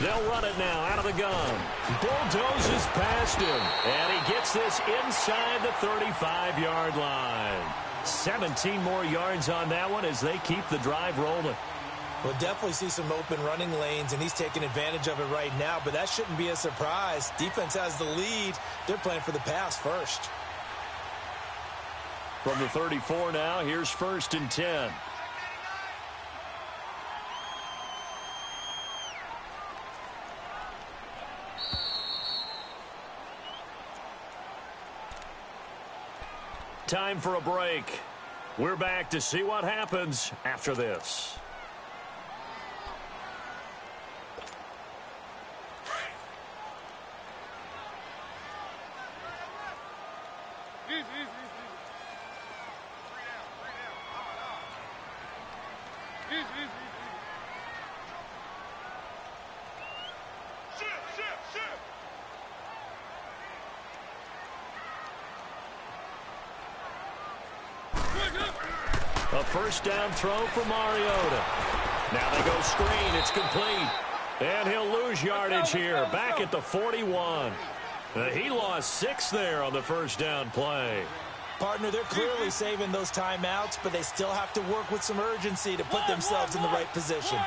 [SPEAKER 1] They'll run it now out of the gun. Bulldozes past him, and he gets this inside the 35-yard line. 17 more yards on that one as they keep the drive rolling.
[SPEAKER 2] We'll definitely see some open running lanes, and he's taking advantage of it right now, but that shouldn't be a surprise. Defense has the lead. They're playing for the pass first.
[SPEAKER 1] From the 34 now, here's 1st and 10. Time for a break. We're back to see what happens after this. A first down throw for Mariota. Now they go screen. It's complete. And he'll lose yardage here. Back at the 41. He lost 6 there on the first down play.
[SPEAKER 2] Partner, they're clearly saving those timeouts, but they still have to work with some urgency to put themselves in the right position.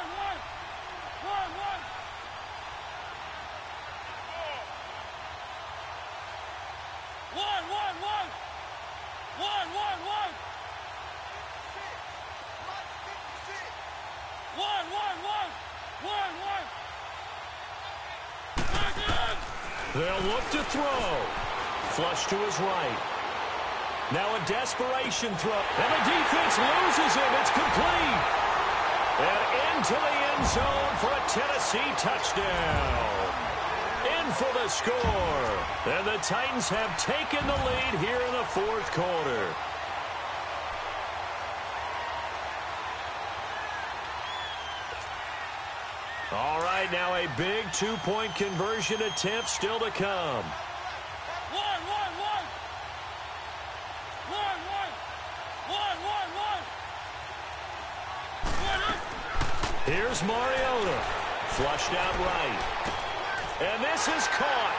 [SPEAKER 1] They'll look to throw. Flush to his right. Now a desperation throw. And the defense loses him. It's complete. And into the end zone for a Tennessee touchdown. In for the score. And the Titans have taken the lead here in the 4th quarter. All right, now a big 2-point conversion attempt still to come. Here's Mariota. Flushed out right. And this is caught.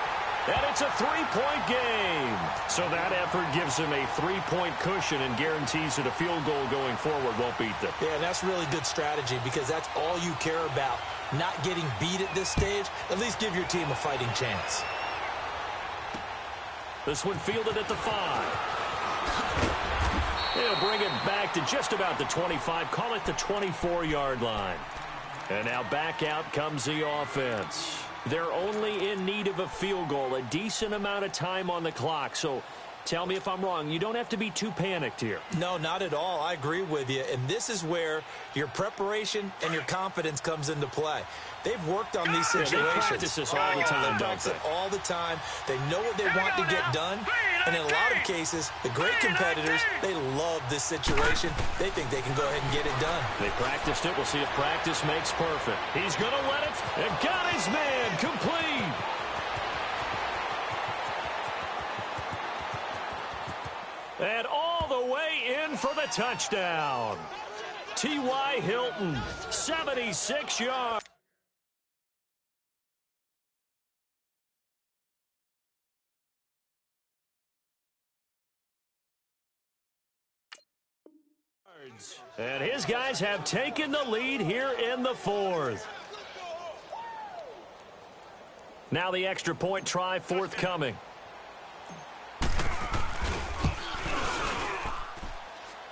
[SPEAKER 1] And it's a 3-point game. So that effort gives him a 3-point cushion and guarantees that a field goal going forward won't beat them.
[SPEAKER 2] Yeah, that's really good strategy because that's all you care about. Not getting beat at this stage. At least give your team a fighting chance.
[SPEAKER 1] This one fielded at the 5. They'll bring it back to just about the 25. Call it the 24-yard line. And now back out comes the offense. They're only in need of a field goal, a decent amount of time on the clock. So tell me if I'm wrong. You don't have to be too panicked here.
[SPEAKER 2] No, not at all. I agree with you. And this is where your preparation and your confidence comes into play. They've worked on these situations.
[SPEAKER 1] Yeah, they practice this all the time,
[SPEAKER 2] They practice it all the time. They know what they want to get done. And in a lot of cases, the great competitors, they love this situation. They think they can go ahead and get it done.
[SPEAKER 1] They practiced it. We'll see if practice makes perfect. He's going to let it. And got his man complete. And all the way in for the touchdown. T.Y. Hilton, 76 yards. And his guys have taken the lead here in the 4th. Now the extra point try forthcoming.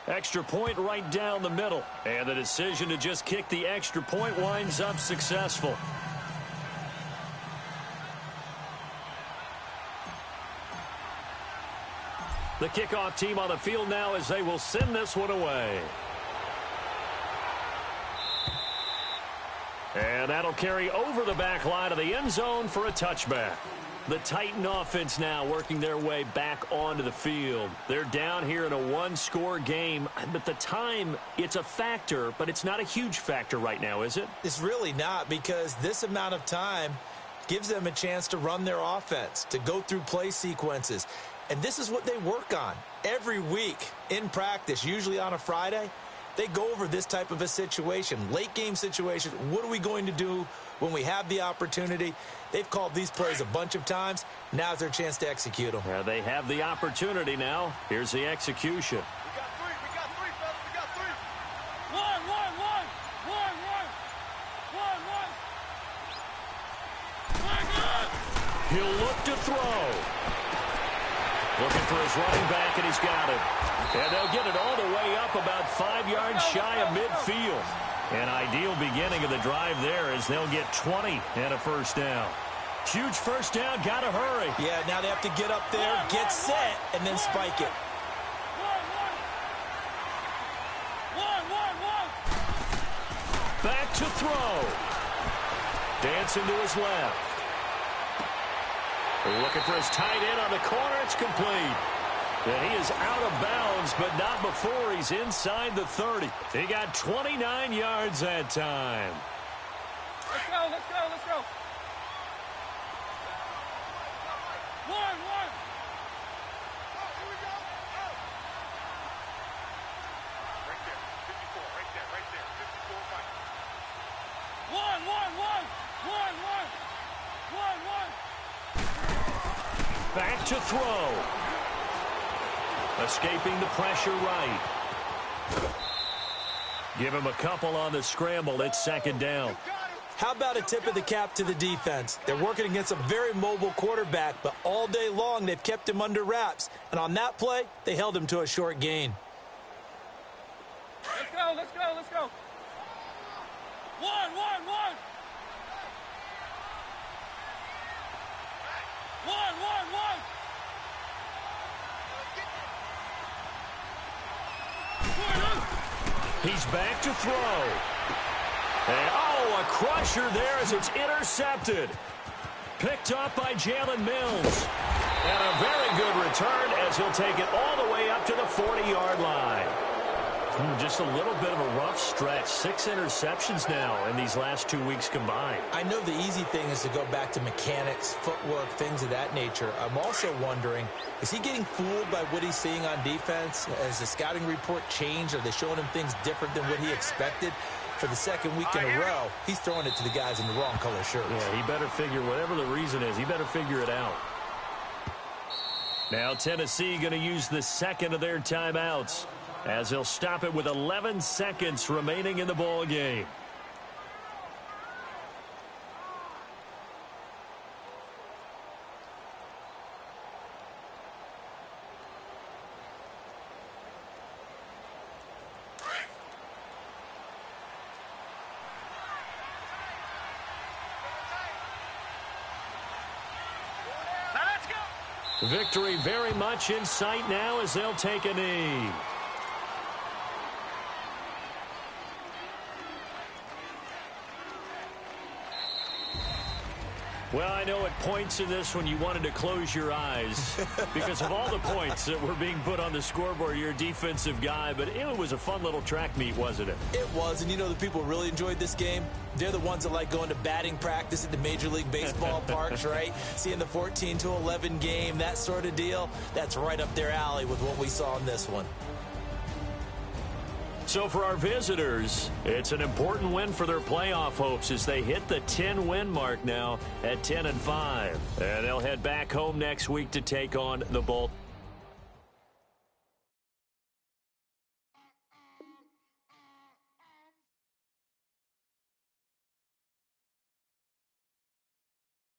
[SPEAKER 1] Extra point right down the middle. And the decision to just kick the extra point winds up successful. The kickoff team on the field now as they will send this one away. And that'll carry over the back line of the end zone for a touchback. The Titan offense now working their way back onto the field. They're down here in a 1-score game, but the time, it's a factor, but it's not a huge factor right now, is it?
[SPEAKER 2] It's really not, because this amount of time gives them a chance to run their offense, to go through play sequences. And this is what they work on every week in practice, usually on a Friday. They go over this type of a situation, late game situation. What are we going to do when we have the opportunity? They've called these plays a bunch of times. Now's their chance to execute them.
[SPEAKER 1] Yeah, they have the opportunity now. Here's the execution.
[SPEAKER 3] We got three, fellas. We got three. One.
[SPEAKER 1] He'll look to throw. Looking for his running back, and he's got it. And they'll get it all the way up about 5 yards shy of midfield. An ideal beginning of the drive there as they'll get 20 and a first down. Huge first down, got to hurry.
[SPEAKER 2] Yeah, now they have to get up there, get set, and then spike it.
[SPEAKER 1] Back to throw. Dancing to his left. Looking for his tight end on the corner. It's complete. And he is out of bounds, but not before he's inside the 30. He got 29 yards that time.
[SPEAKER 3] Let's go. One. Here we go. Right there. 54, right there. 54, right. One.
[SPEAKER 1] Back to throw. Escaping the pressure right. Give him a couple on the scramble. It's second down.
[SPEAKER 2] How about a tip of the cap to the defense? They're working against a very mobile quarterback, but all day long they've kept him under wraps. And on that play, they held him to a short gain.
[SPEAKER 3] Let's go. One.
[SPEAKER 1] He's back to throw. And, a crusher there as it's intercepted. Picked up by Jalen Mills. And a very good return as he'll take it all the way up to the 40-yard line. Just a little bit of a rough stretch. 6 interceptions now in these last 2 weeks combined.
[SPEAKER 2] I know the easy thing is to go back to mechanics, footwork, things of that nature. I'm also wondering, is he getting fooled by what he's seeing on defense? Has the scouting report changed? Are they showing him things different than what he expected? For the second week in a row, he's throwing it to the guys in the wrong color shirts.
[SPEAKER 1] Yeah, he better figure, whatever the reason is, he better figure it out. Now Tennessee going to use the second of their timeouts, as they'll stop it with 11 seconds remaining in the ball game. Victory very much in sight now as they'll take a knee. Well, I know at points in this one you wanted to close your eyes because of all the points that were being put on the scoreboard. You're a defensive guy, but it was a fun little track meet, wasn't it?
[SPEAKER 2] It was, and you know the people who really enjoyed this game? They're the ones that like going to batting practice at the Major League Baseball parks, right? Seeing the 14-11 game, that sort of deal. That's right up their alley with what we saw in this one.
[SPEAKER 1] So for our visitors, it's an important win for their playoff hopes as they hit the 10-win mark now at 10-5. And they'll head back home next week to take on the Bolts.